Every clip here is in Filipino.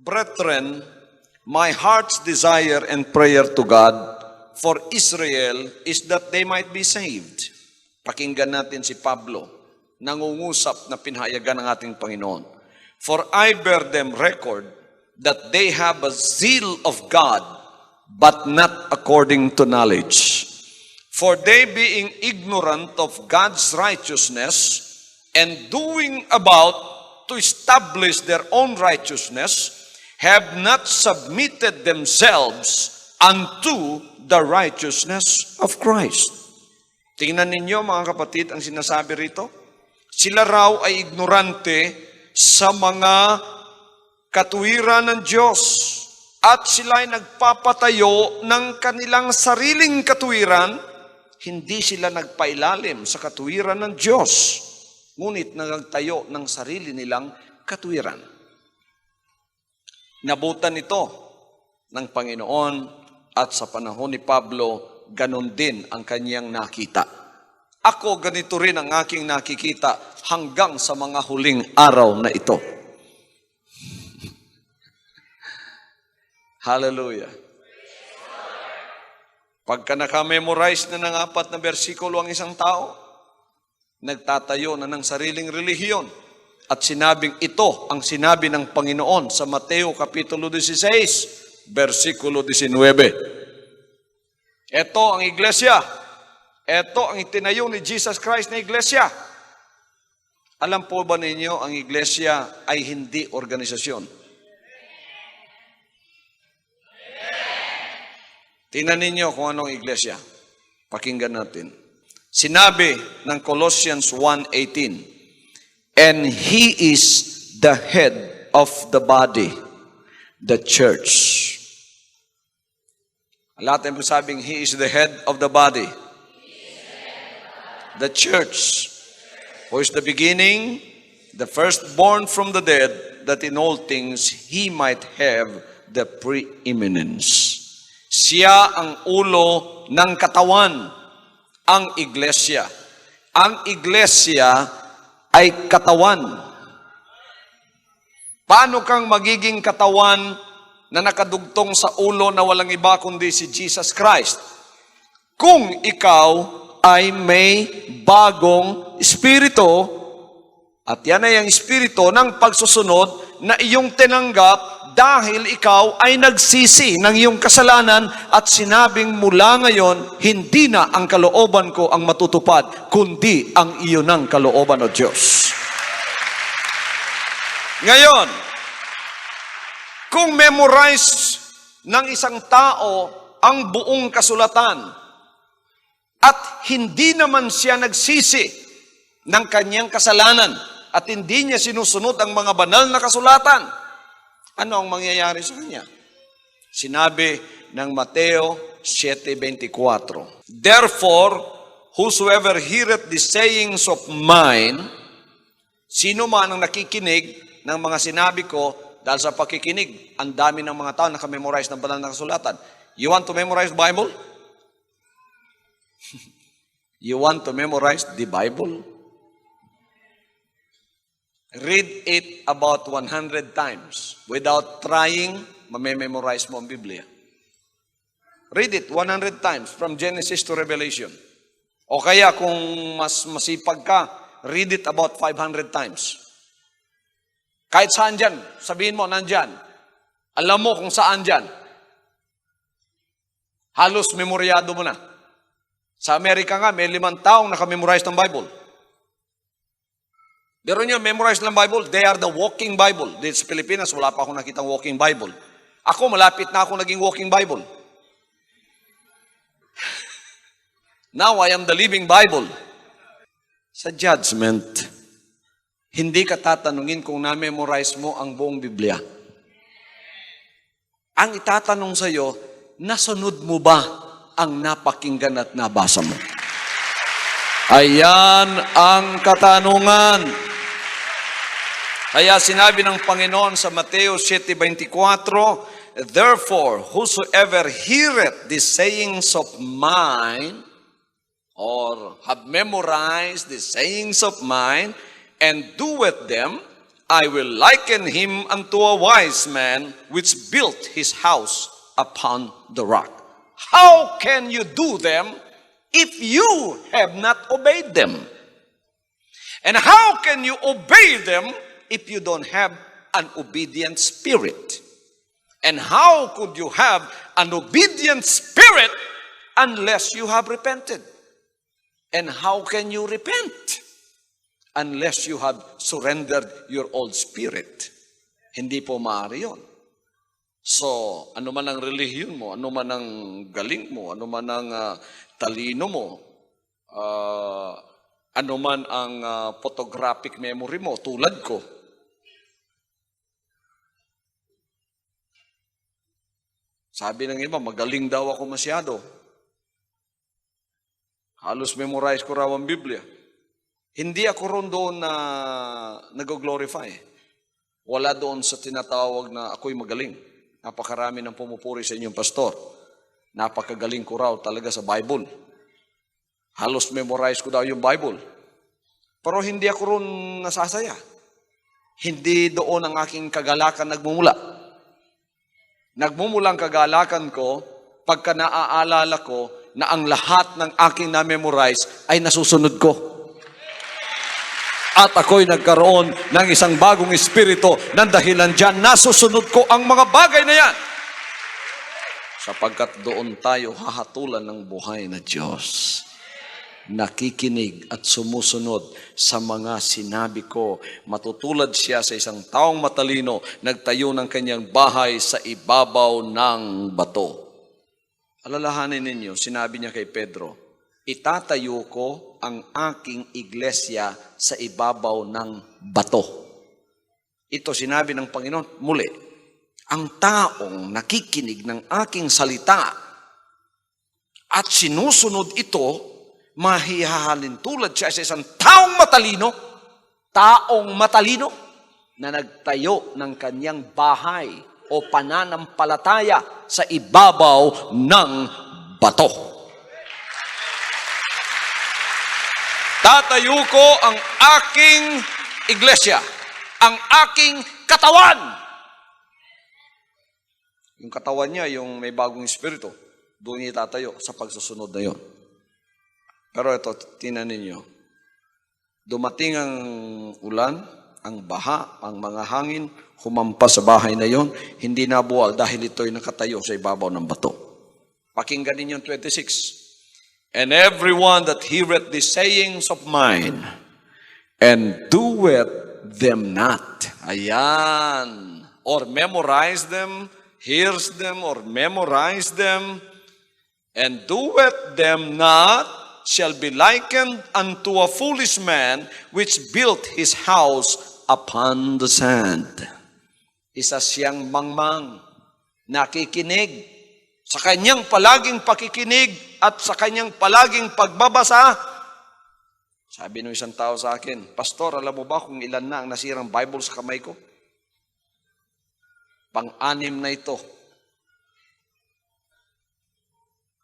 Brethren, my heart's desire and prayer to God for Israel is that they might be saved. Pakinggan natin si Pablo, nangungusap na pinahayagan ng ating Panginoon. For I bear them record that they have a zeal of God, but not according to knowledge. For they being ignorant of God's righteousness, and doing about to establish their own righteousness, have not submitted themselves unto the righteousness of Christ. Tingnan ninyo mga kapatid ang sinasabi rito. Sila raw ay ignorante sa mga katuwiran ng Diyos at sila ay nagpapatayo ng kanilang sariling katuwiran, hindi sila nagpailalim sa katuwiran ng Diyos, ngunit nagtayo ng sarili nilang katuwiran. Nabutan ito ng Panginoon at sa panahon ni Pablo, ganon din ang kanyang nakita. Ako, ganito rin ang aking nakikita hanggang sa mga huling araw na ito. Hallelujah. Pagka nakamemorize na ng 4 na bersikulo ang isang tao, nagtatayo na ng sariling relihiyon. At sinabing ito ang sinabi ng Panginoon sa Mateo Kapitulo 16, versikulo 19. Ito ang iglesia. Ito ang itinayo ni Jesus Christ na iglesia. Alam po ba ninyo, ang iglesia ay hindi organisasyon? Tingnan ninyo kung anong iglesia. Pakinggan natin. Sinabi ng Colossians 1:18, and He is the head of the body, the church. Lahat tayo sabing, He is the head of the body. The church, who is the beginning, the firstborn from the dead, that in all things He might have the preeminence. Siya ang ulo ng katawan, ang iglesia. Ang iglesia ay katawan. Paano kang magiging katawan na nakadugtong sa ulo na walang iba kundi si Jesus Christ? Kung ikaw ay may bagong espiritu, at yan ay ang espiritu ng pagsusunod na iyong tinanggap dahil ikaw ay nagsisi ng iyong kasalanan at sinabing mula ngayon, hindi na ang kalooban ko ang matutupad, kundi ang iyo ng kalooban o Diyos. Ngayon, kung memorize ng isang tao ang buong kasulatan at hindi naman siya nagsisi ng kanyang kasalanan at hindi niya sinusunod ang mga banal na kasulatan, ano ang mangyayari sa kanya? Sinabi ng Mateo 7:24. Therefore, whosoever heareth the sayings of mine, sino man ang nakikinig ng mga sinabi ko, dahil sa pakikinig, ang dami ng mga tao nakamemorize ng banal na kasulatan. You want to memorize the Bible? You want to memorize the Bible? Read it about 100 times. Without trying, mamememorize mo ang Biblia. Read it 100 times from Genesis to Revelation. O kaya kung mas masipag ka, read it about 500 times. Kahit saan dyan, sabihin mo, nandyan. Alam mo kung saan dyan. Halos memoryado mo na. Sa Amerika nga, may 5 taong nakamemorize ng Bible. Pero nyo, memorize ng Bible, they are the walking Bible. Dito sa Pilipinas, wala pa akong nakitang walking Bible. Ako, malapit na ako naging walking Bible. Now, I am the living Bible. Sa judgment, hindi ka tatanungin kung na-memorize mo ang buong Biblia. Ang itatanong sa'yo, nasunod mo ba ang napakinggan at nabasa mo? Ayan ang katanungan. Kaya sinabi ng Panginoon sa Mateo 7:24, therefore, whosoever heareth the sayings of mine, or have memorized the sayings of mine, and doeth them, I will liken him unto a wise man which built his house upon the rock. How can you do them if you have not obeyed them? And how can you obey them if you don't have an obedient spirit? And how could you have an obedient spirit unless you have repented? And how can you repent unless you have surrendered your old spirit? Hindi po maaari yun. So, ano man ang relihiyon mo, ano man ang galing mo, ano man ang talino mo, ano man ang photographic memory mo, tulad ko, sabi ng iba, magaling daw ako masyado. Halos memorize ko raw ang Biblia. Hindi ako ron doon na nag-glorify. Wala doon sa tinatawag na ako'y magaling. Napakarami ng pumupuri sa inyong pastor. Napakagaling ko raw talaga sa Bible. Halos memorize ko daw yung Bible. Pero hindi ako ron nasasaya. Hindi doon ang aking kagalakan nagmumula. Nagmumula ang kagalakan ko pagka naaalala ko na ang lahat ng aking na-memorize ay nasusunod ko. At ako'y nagkaroon ng isang bagong espiritu ng dahilan dyan, nasusunod ko ang mga bagay na yan. Sapagkat doon tayo hahatulan ng buhay na Diyos. Nakikinig at sumusunod sa mga sinabi ko. Matutulad siya sa isang taong matalino, nagtayo ng kanyang bahay sa ibabaw ng bato. Alalahanin ninyo, sinabi niya kay Pedro, itatayo ko ang aking iglesia sa ibabaw ng bato. Ito sinabi ng Panginoon muli, ang taong nakikinig ng aking salita at sinusunod ito, mahihahalin tulad siya sa isang taong matalino na nagtayo ng kanyang bahay o pananampalataya sa ibabaw ng bato. Tatayo ko ang aking iglesia, ang aking katawan. Yung katawan niya, yung may bagong espiritu, doon niya tatayo sa pagsusunod na yon. Pero ito, tingnan ninyo, dumating ang ulan, ang baha, ang mga hangin, humampas sa bahay na yon, hindi nabuwal dahil ito'y nakatayo sa ibabaw ng bato. Pakinggan ninyo 26. And everyone that heareth these sayings of mine, and doeth them not. Ayan. Or memorize them, hears them, or memorize them, and doeth them not, shall be likened unto a foolish man which built his house upon the sand. Isa siyang mangmang, nakikinig, sa kanyang palaging pakikinig at sa kanyang palaging pagbabasa. Sabi ng isang tao sa akin, Pastor, alam mo ba kung ilan na ang nasirang Bible sa kamay ko? Pang-anim na ito.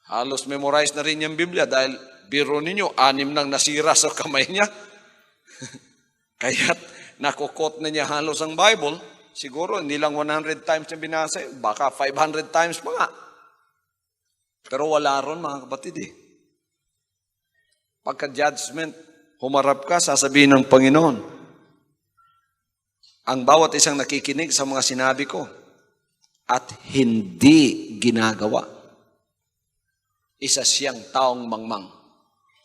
Halos memorize na rin yung Biblia dahil biro ninyo, 6 nang nasira sa kamay niya. Kaya't nakukot na niya halos ang Bible. Siguro, hindi lang 100 times niya binasa, baka 500 times pa nga. Pero wala ron, mga kapatid Pagka-judgment, humarap ka, sasabihin ng Panginoon, ang bawat isang nakikinig sa mga sinabi ko at hindi ginagawa, isa siyang taong mangmang.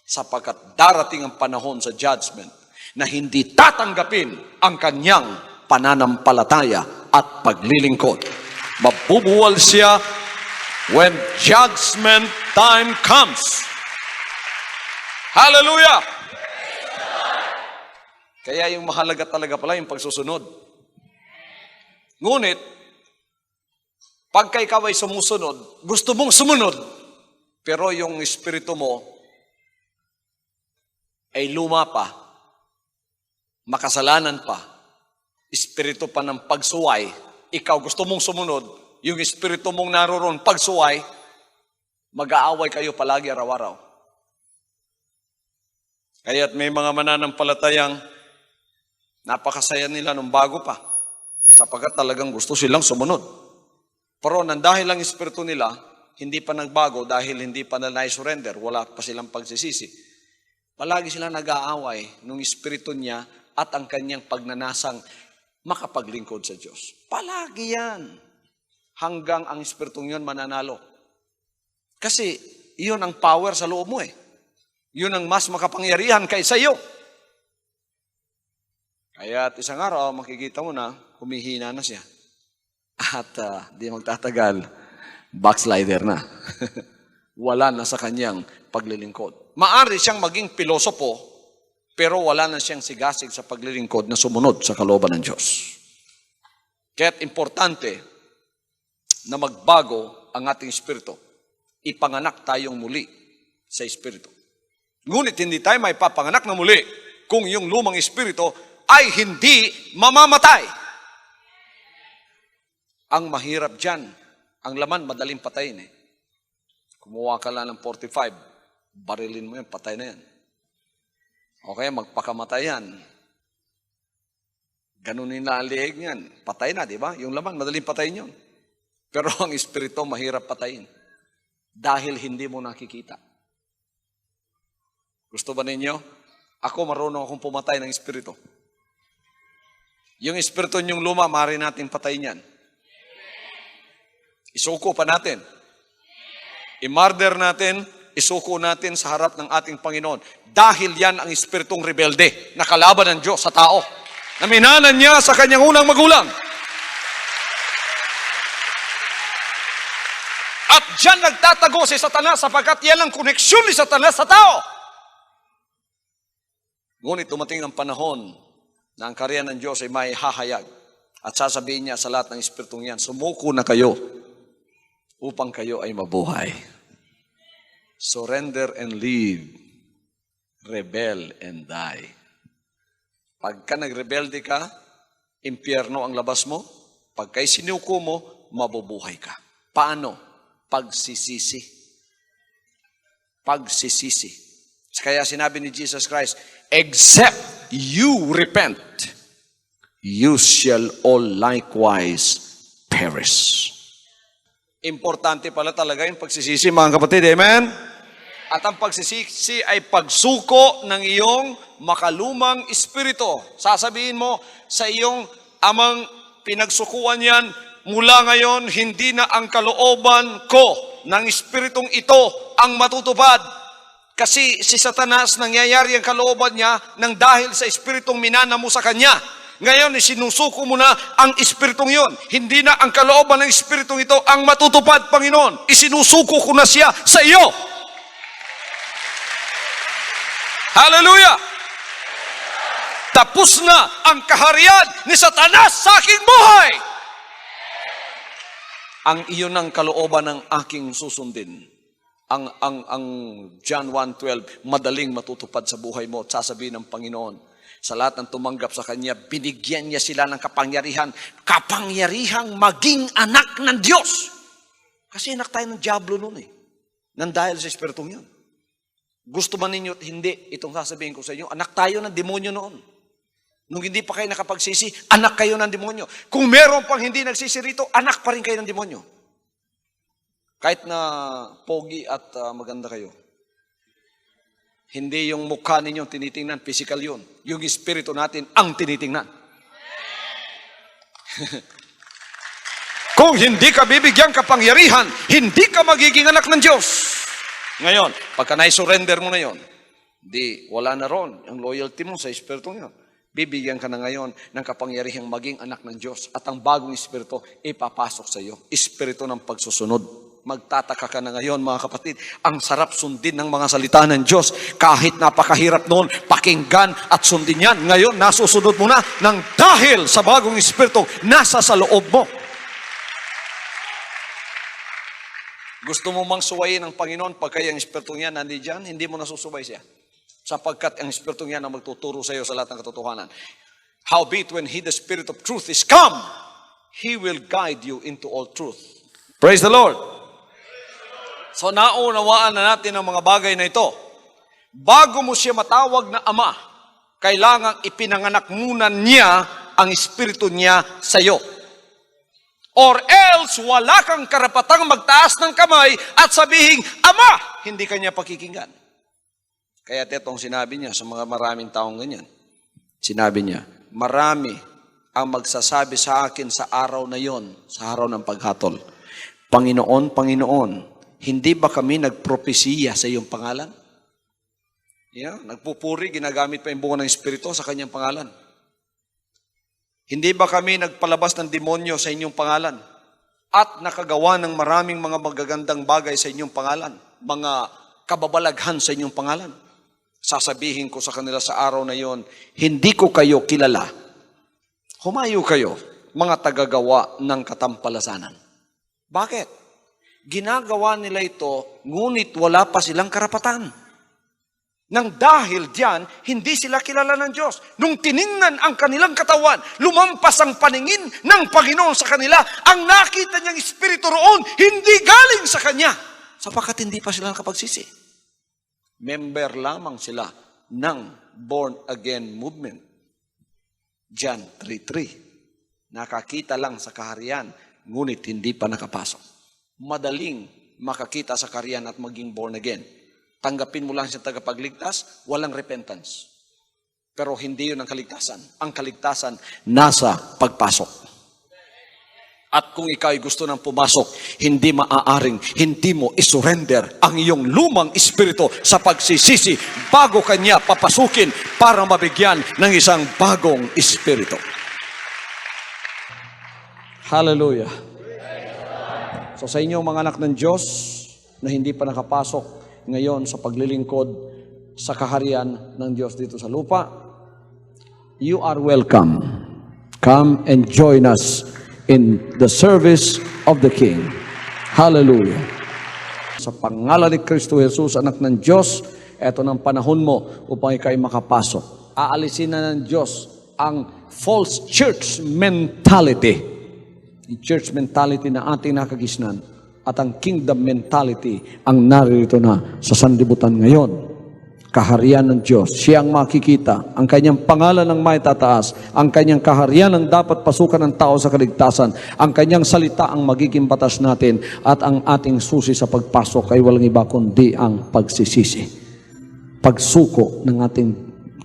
Sapagkat darating ang panahon sa judgment na hindi tatanggapin ang kanyang pananampalataya at paglilingkod. Mabubuwal siya when judgment time comes. Hallelujah! Kaya yung mahalaga talaga pala yung pagsusunod. Ngunit, pagka ikaw ay sumusunod, gusto mong sumunod, pero yung espiritu mo ay luma pa, makasalanan pa, espiritu pa ng pagsuway, ikaw gusto mong sumunod, yung espiritu mong naroon, pagsuway, mag-aaway kayo palagi araw-araw. Kaya't may mga mananampalatayang Napakasaya nila nung bago pa, sapagkat talagang gusto silang sumunod. Pero nang dahil ang espiritu nila, hindi pa nagbago dahil hindi pa na surrender, wala pa silang pagsisisi. Palagi sila nag-aaway nung espiritu niya at ang kanyang pagnanasang makapaglingkod sa Diyos. Palagi yan. Hanggang ang espiritong yun mananalo. Kasi iyon ang power sa loob mo eh. Yun ang mas makapangyarihan kaysa iyo. Kaya isang araw, makikita mo na, humihina na siya. At di magtatagal, backslider na. Wala na sa kanyang paglilingkod. Maari siyang maging pilosopo, pero wala na siyang sigasig sa paglilingkod na sumunod sa kalooban ng Diyos. Kaya't importante na magbago ang ating espiritu. Ipanganak tayong muli sa espiritu. Ngunit hindi tayo may papanganak na muli kung yung lumang espiritu ay hindi mamamatay. Ang mahirap dyan, ang laman madaling patayin eh. Kumuha ka lang ng 45, barilin mo yan, patay na yan. O kaya magpakamatay yan. Ganunin na ang liig yan, patay na, di ba? Yung laman, madaling patayin yun. Pero ang espiritu, mahirap patayin. Dahil hindi mo nakikita. Gusto ba ninyo? Ako marunong akong pumatay ng espiritu. Yung espiritu niyong luma, maaari natin patayin yan. Isuko pa natin. I-murder natin, isuko natin sa harap ng ating Panginoon. Dahil yan ang espiritong rebelde na kalaban ng Diyos sa tao. Na minanan niya sa kanyang unang magulang. At diyan nagtatago si Satanas sapagkat yan ang koneksyon ni Satanas sa tao. Ngunit dumating ang panahon na ang karya ng Diyos ay may hahayag. At sasabihin niya sa lahat ng espiritong yan, sumuko na kayo upang kayo ay mabuhay. Surrender and live. Rebel and die. Pagka nagrebelde ka, impyerno ang labas mo. Pagka sinuko mo, mabubuhay ka. Paano? Pagsisisi. Pagsisisi. Kaya sinabi ni Jesus Christ, except you repent, you shall all likewise perish. Importante pala talaga yung pagsisisi, mga kapatid. Amen? At ang pagsisisi ay pagsuko ng iyong makalumang espiritu. Sasabihin mo sa iyong amang pinagsukuan yan, mula ngayon, hindi na ang kalooban ko ng espiritong ito ang matutupad. Kasi si Satanas, nangyayari ang kalooban niya nang dahil sa espiritong minana mo sa kanya. Ngayon, isinusuko mo na ang espiritong yon. Hindi na ang kalooban ng espiritong ito ang matutupad, Panginoon. Isinusuko ko na siya sa iyo. Hallelujah! Tapos na ang kaharian ni Satanas sa aking buhay. Ang iyon ang kalooban ng aking susundin. Ang John 1:12, madaling matutupad sa buhay mo at sasabihin ng Panginoon, sa lahat ng tumanggap sa Kanya, binigyan niya sila ng kapangyarihang maging anak ng Diyos. Kasi anak tayo ng Diablo noon eh. Nang dahil sa espiritong yun. Gusto man ninyo at hindi, itong sasabihin ko sa inyo, anak tayo ng demonyo noon. Nung hindi pa kayo nakapagsisi, anak kayo ng demonyo. Kung meron pang hindi nagsisi rito, anak pa rin kayo ng demonyo. Kahit na pogi at maganda kayo. Hindi yung mukha ninyo tinitingnan, physical yun. Yung espiritu natin ang tinitingnan. Kung hindi ka bibigyan kapangyarihan, hindi ka magiging anak ng Diyos. Ngayon, pagka na-surrender mo na yon, di wala na ron ang loyalty mo sa espiritu yun. Bibigyan ka na ngayon ng kapangyarihang maging anak ng Diyos at ang bagong espiritu ipapasok sa iyo. Espiritu ng pagsusunod. Magtataka ka na ngayon, mga kapatid, ang sarap sundin ng mga salita ng Diyos. Kahit napakahirap noon, pakinggan at sundin yan. Ngayon, nasusunod mo na ng dahil sa bagong espiritu nasa sa loob mo. Gusto mo mang suwayin ng Panginoon pagka yung espiritu niya nandiyan, hindi mo nasusuway siya. Sapagkat ang espiritu niya na magtuturo sa iyo sa lahat ng katotohanan. Howbeit, when He, the Spirit of truth, is come, He will guide you into all truth. Praise the Lord. So naunawaan na natin ang mga bagay na ito. Bago mo siya matawag na Ama, kailangang ipinanganak muna niya ang Espiritu niya sa iyo. Or else, wala kang karapatang magtaas ng kamay at sabihin, Ama, hindi kanya pakikinggan. Kaya tetong sinabi niya sa mga maraming taong ganyan. Sinabi niya, marami ang magsasabi sa akin sa araw na yon, sa araw ng paghatol. Panginoon, Panginoon, hindi ba kami nagpropesiya sa iyong pangalan? Nagpupuri, ginagamit pa yung bunga ng Espiritu sa kanyang pangalan. Hindi ba kami nagpalabas ng demonyo sa inyong pangalan? At nakagawa ng maraming mga magagandang bagay sa inyong pangalan? Mga kababalaghan sa inyong pangalan? Sasabihin ko sa kanila sa araw na yon, hindi ko kayo kilala. Humayo kayo, mga tagagawa ng katampalasanan. Bakit? Ginagawa nila ito, ngunit wala pa silang karapatan. Nang dahil diyan, hindi sila kilala ng Diyos. Nung tiningnan ang kanilang katawan, lumampas ang paningin ng Panginoon sa kanila. Ang nakita niyang Espiritu roon, hindi galing sa Kanya. Sapagkat hindi pa sila nakapagsisi. Member lamang sila ng Born Again Movement. John 3:3. Nakakita lang sa kaharian, ngunit hindi pa nakapasok. Madaling makakita sa kaharian at maging born again. Tanggapin mo lang siya tagapagligtas, walang repentance. Pero hindi yun ang kaligtasan. Ang kaligtasan nasa pagpasok. At kung ikaw ay gusto ng pumasok, hindi maaaring, hindi mo isurrender ang iyong lumang espiritu sa pagsisisi bago kanya papasukin para mabigyan ng isang bagong espiritu. Hallelujah. So sa inyong mga anak ng Diyos na hindi pa nakapasok ngayon sa paglilingkod sa kaharian ng Diyos dito sa lupa, you are welcome. Come and join us in the service of the King. Hallelujah. Sa pangalan ni Kristo Jesus, anak ng Diyos, eto ng panahon mo upang ikaw'y makapasok. Aalisin na ng Diyos ang false church mentality. Yung church mentality na ating nakagisnan. At ang kingdom mentality ang naririto na sa sanlibutan ngayon. Kaharian ng Diyos. Siya ang makikita. Ang kanyang pangalan ang maitataas. Ang kanyang kaharian ang dapat pasukan ng tao sa kaligtasan. Ang kanyang salita ang magiging batas natin. At ang ating susi sa pagpasok ay walang iba kundi ang pagsisisi. Pagsuko ng ating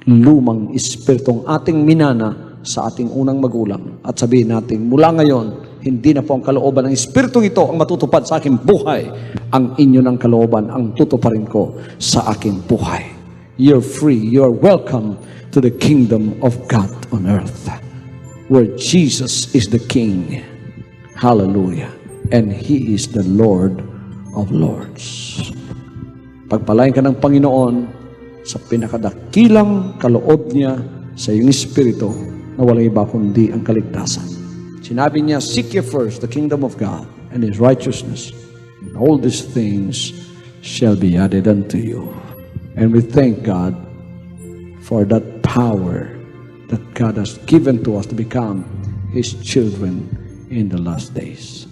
lumang espiritong ating minana sa ating unang magulang. At sabihin natin, mula ngayon, hindi na po ang kalooban ng Espiritong ito ang matutupad sa aking buhay. Ang inyo ng kalooban ang tutuparin ko sa aking buhay. You're free. You're welcome to the kingdom of God on earth, where Jesus is the King. Hallelujah. And He is the Lord of Lords. Pagpalain ka ng Panginoon sa pinakadakilang kaloob niya sa iyong espiritu na walang iba kundi ang kaligtasan. Sinabi niya, seek ye first the kingdom of God and His righteousness, and all these things shall be added unto you. And we thank God for that power that God has given to us to become His children in the last days.